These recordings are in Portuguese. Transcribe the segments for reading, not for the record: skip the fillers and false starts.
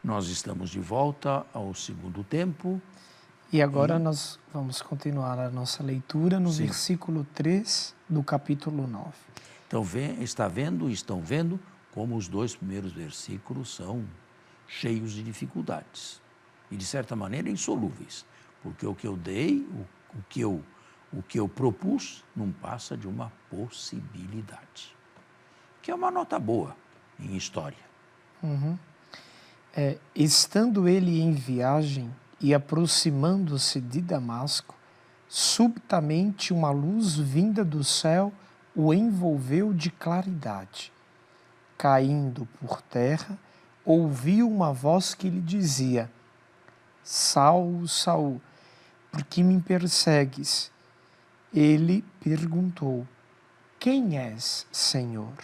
Nós estamos de volta ao segundo tempo. E agora nós vamos continuar a nossa leitura no Sim. versículo 3 do capítulo 9. Então, estão vendo como os dois primeiros versículos são cheios de dificuldades e, de certa maneira, insolúveis, porque o que eu dei, o que eu propus, não passa de uma possibilidade, que é uma nota boa em história. Estando ele em viagem e aproximando-se de Damasco, subitamente uma luz vinda do céu o envolveu de claridade. Caindo por terra, ouviu uma voz que lhe dizia: Saul, Saul, por que me persegues? Ele perguntou: Quem és, Senhor?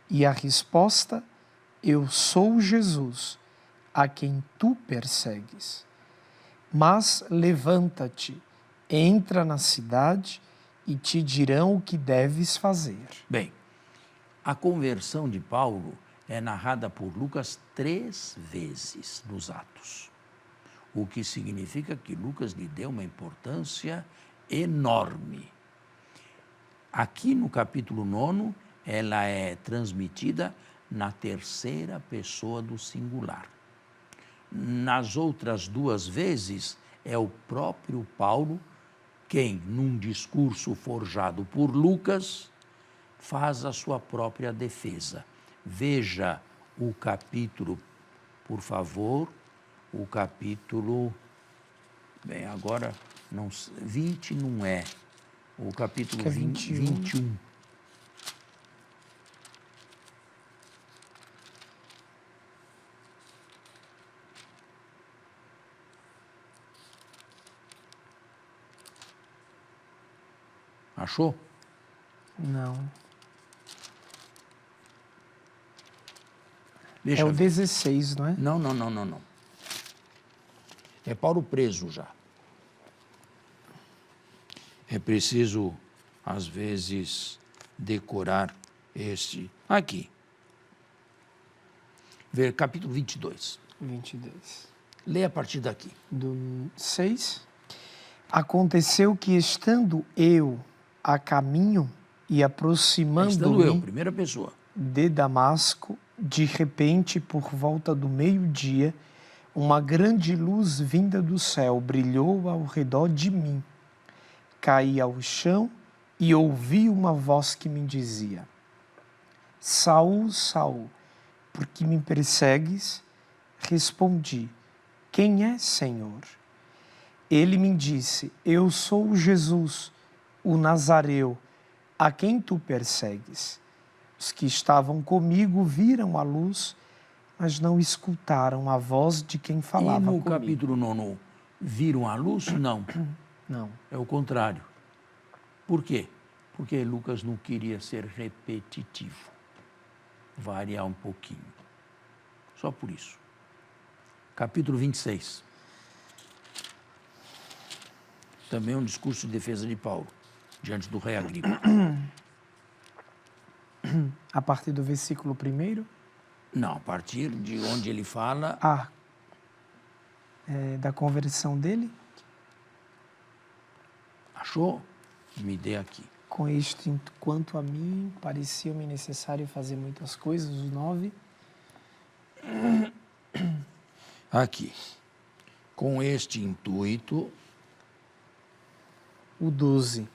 E a resposta: Eu sou Jesus, a quem tu persegues. Mas levanta-te, entra na cidade e te dirão o que deves fazer. Bem, a conversão de Paulo é narrada por Lucas 3 vezes nos Atos, o que significa que Lucas lhe deu uma importância enorme. Aqui no capítulo 9, ela é transmitida na terceira pessoa do singular. Nas outras duas vezes, é o próprio Paulo quem, num discurso forjado por Lucas, faz a sua própria defesa. Veja o capítulo, por favor, o capítulo, bem, agora, não, 20 não é, o capítulo 21. Achou? Não. Deixa É o ver. 16, não é? Não. É Paulo preso já. É preciso, às vezes, decorar este. Aqui. Ver capítulo 22. 22. Lê a partir daqui. Do 6. Aconteceu que, estando eu a caminho e Estando eu, aproximando-me primeira pessoa. de Damasco, de repente, por volta do meio-dia, uma grande luz vinda do céu brilhou ao redor de mim. Caí ao chão e ouvi uma voz que me dizia: Saul, Saul, por que me persegues? Respondi: Quem é, Senhor? Ele me disse: Eu sou Jesus, o Nazareu, a quem tu persegues. Os que estavam comigo viram a luz, mas não escutaram a voz de quem falava E no comigo. capítulo 9, viram a luz? Não. Não. É o contrário. Por quê? Porque Lucas não queria ser repetitivo. Variar um pouquinho. Só por isso. Capítulo 26. Também um discurso de defesa de Paulo, diante do rei Agripa. A partir do versículo 1? Não, a partir de onde ele fala... Da conversão dele? Achou? Me dê aqui. Com este, quanto a mim, parecia-me necessário fazer muitas coisas, os 9. Aqui. Com este intuito... O 12,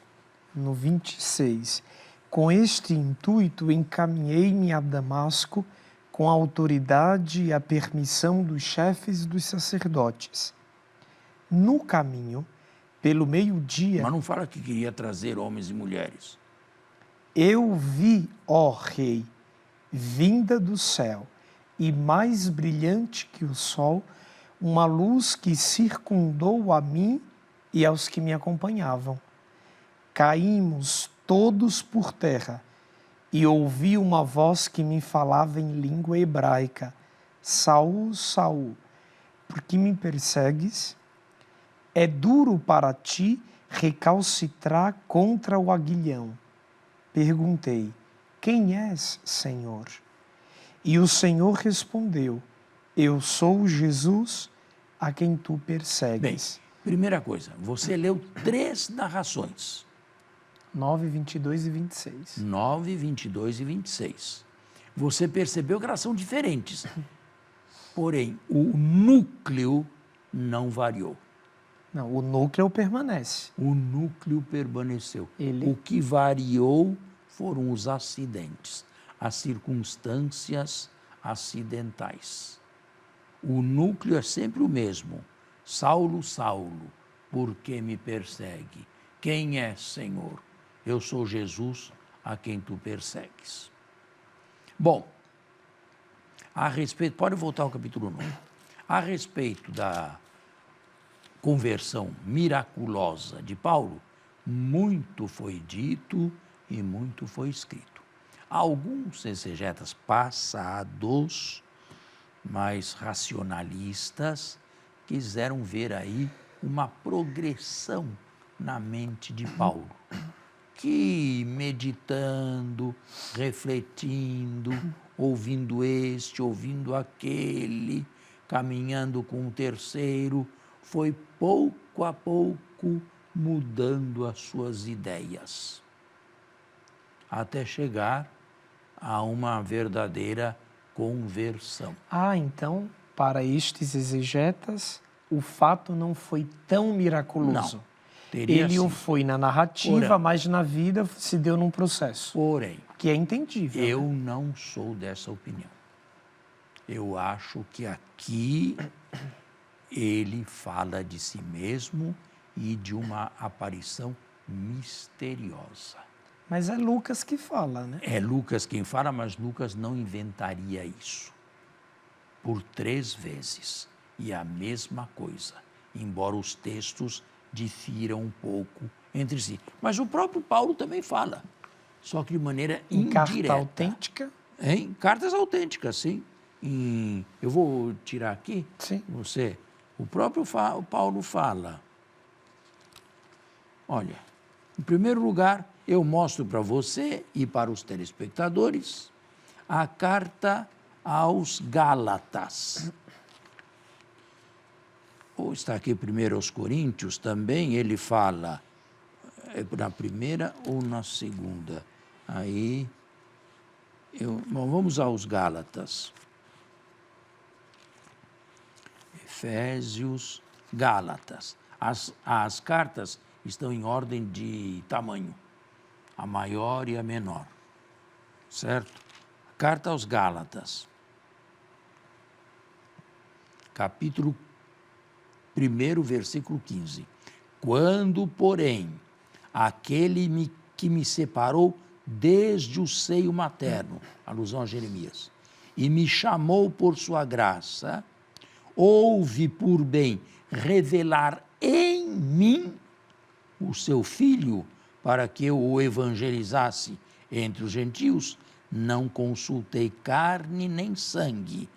no 26. Com este intuito, encaminhei-me a Damasco com a autoridade e a permissão dos chefes dos sacerdotes. No caminho, pelo meio-dia... Mas não fala que queria trazer homens e mulheres. Eu vi, ó rei, vinda do céu, e mais brilhante que o sol, uma luz que circundou a mim e aos que me acompanhavam. Caímos todos por terra, e ouvi uma voz que me falava em língua hebraica: Saul, Saul, por que me persegues? É duro para ti recalcitrar contra o aguilhão. Perguntei: Quem és, Senhor? E o Senhor respondeu: Eu sou Jesus a quem tu Bem, persegues. primeira coisa, você leu 3 narrações. 9, 22 e 26. 9, 22 e 26. Você percebeu que elas são diferentes. Porém, o núcleo não variou. Não, o núcleo permanece. O núcleo permaneceu. Ele- O que variou foram os acidentes, as circunstâncias acidentais. O núcleo é sempre o mesmo. Saulo, Saulo, por que me persegue? Quem é, Senhor? Eu sou Jesus a quem tu persegues. Bom, a respeito, pode voltar ao capítulo 9. A respeito da conversão miraculosa de Paulo, muito foi dito e muito foi escrito. Alguns exegetas passados, mais racionalistas, quiseram ver aí uma progressão na mente de Paulo, que meditando, refletindo, ouvindo este, ouvindo aquele, caminhando com o terceiro, foi pouco a pouco mudando as suas ideias, até chegar a uma verdadeira conversão. Ah, então, para estes exegetas, o fato não foi tão miraculoso. Não, teria Ele o sido. foi na narrativa, Porém. mas na vida se deu num processo, Porém, que é entendível. eu né? não sou dessa opinião. Eu acho que aqui ele fala de si mesmo e de uma aparição misteriosa. Mas é Lucas que fala, né? É Lucas quem fala, mas Lucas não inventaria isso. Por 3 vezes. E a mesma coisa, embora os textos difiram um pouco entre si. Mas o próprio Paulo também fala, só que de maneira Em carta indireta. autêntica, Em cartas autênticas, sim. Eu vou tirar aqui, sim. você. O próprio Paulo fala. Olha, em primeiro lugar, eu mostro para você e para os telespectadores a carta aos Gálatas. Ou está aqui primeiro aos Coríntios também, ele fala, na primeira ou na segunda. Aí, bom, vamos aos Gálatas. Efésios, Gálatas. As cartas estão em ordem de tamanho, a maior e a menor, certo? Carta aos Gálatas, capítulo 1, versículo 15. Quando, porém, aquele que me separou desde o seio materno, alusão a Jeremias, e me chamou por sua graça, houve por bem revelar em mim o seu Filho, para que eu o evangelizasse entre os gentios, não consultei carne nem sangue,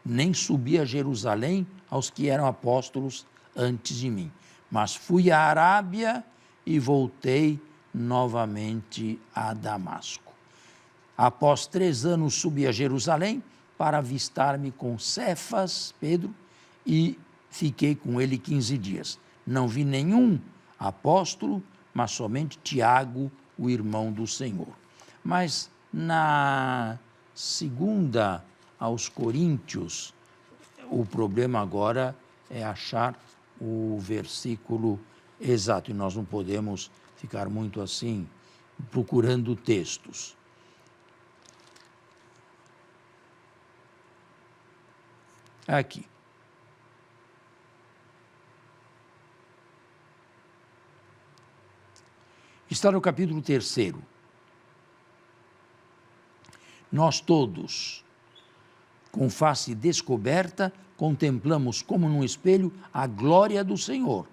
nem subi a Jerusalém aos que eram apóstolos antes de mim, mas fui à Arábia e voltei novamente a Damasco. Após 3 anos subi a Jerusalém para avistar-me com Cefas, Pedro, e fiquei com ele 15 dias. Não vi nenhum apóstolo, mas somente Tiago, o irmão do Senhor. Mas na segunda aos Coríntios, o problema agora é achar o versículo exato, e nós não podemos ficar muito assim procurando textos. Aqui. Está no capítulo 3. Nós todos, com face descoberta, contemplamos como num espelho a glória do Senhor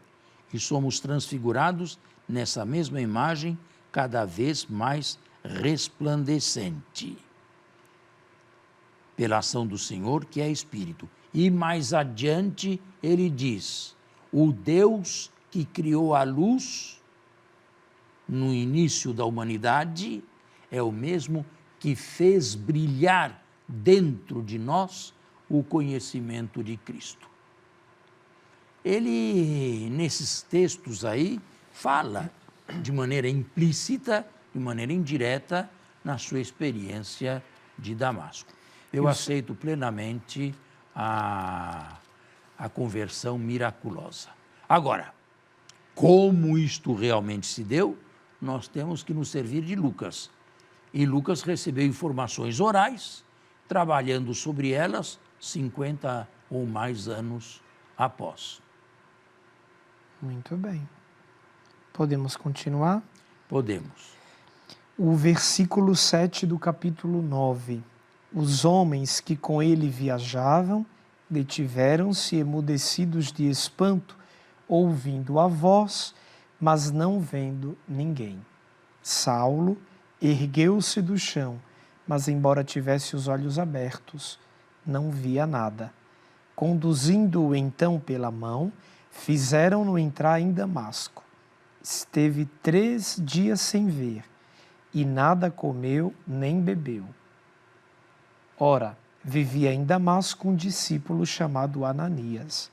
e somos transfigurados nessa mesma imagem cada vez mais resplandecente pela ação do Senhor, que é Espírito. E mais adiante ele diz: o Deus que criou a luz no início da humanidade é o mesmo que fez brilhar dentro de nós o conhecimento de Cristo. Ele, nesses textos aí, fala de maneira implícita, de maneira indireta, na sua experiência de Damasco. Eu aceito plenamente a conversão miraculosa. Agora, como isto realmente se deu, nós temos que nos servir de Lucas. E Lucas recebeu informações orais, trabalhando sobre elas 50 ou mais anos após. Muito bem. Podemos continuar? Podemos. O versículo 7 do capítulo 9. Os homens que com ele viajavam detiveram-se emudecidos de espanto, ouvindo a voz, mas não vendo ninguém. Saulo ergueu-se do chão, mas embora tivesse os olhos abertos, não via nada. Conduzindo-o então pela mão, fizeram-no entrar em Damasco. Esteve 3 dias sem ver, e nada comeu nem bebeu. Ora, vivia em Damasco um discípulo chamado Ananias.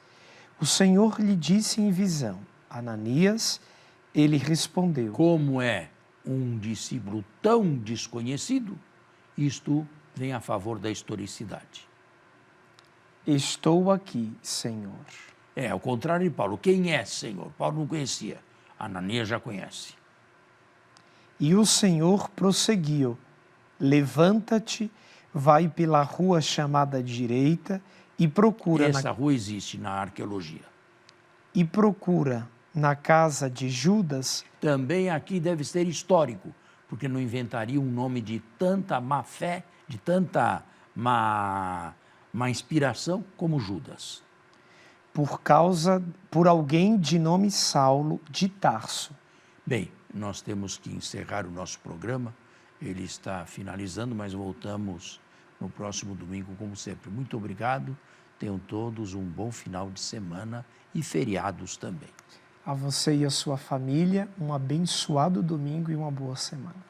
O Senhor lhe disse em visão: Ananias, ele respondeu: Como é um discípulo tão desconhecido, isto vem a favor da historicidade. Estou aqui, Senhor. Ao contrário de Paulo. Quem é Senhor? Paulo não conhecia. Ananias já conhece. E o Senhor prosseguiu: Levanta-te, vai pela rua chamada direita e procura... Essa rua existe na arqueologia. E procura na casa de Judas... Também aqui deve ser histórico, porque não inventaria um nome de tanta má fé, de tanta má inspiração como Judas. Por alguém de nome Saulo de Tarso. Bem, nós temos que encerrar o nosso programa. Ele está finalizando, mas voltamos no próximo domingo, como sempre. Muito obrigado. Tenham todos um bom final de semana e feriados também. A você e a sua família, um abençoado domingo e uma boa semana.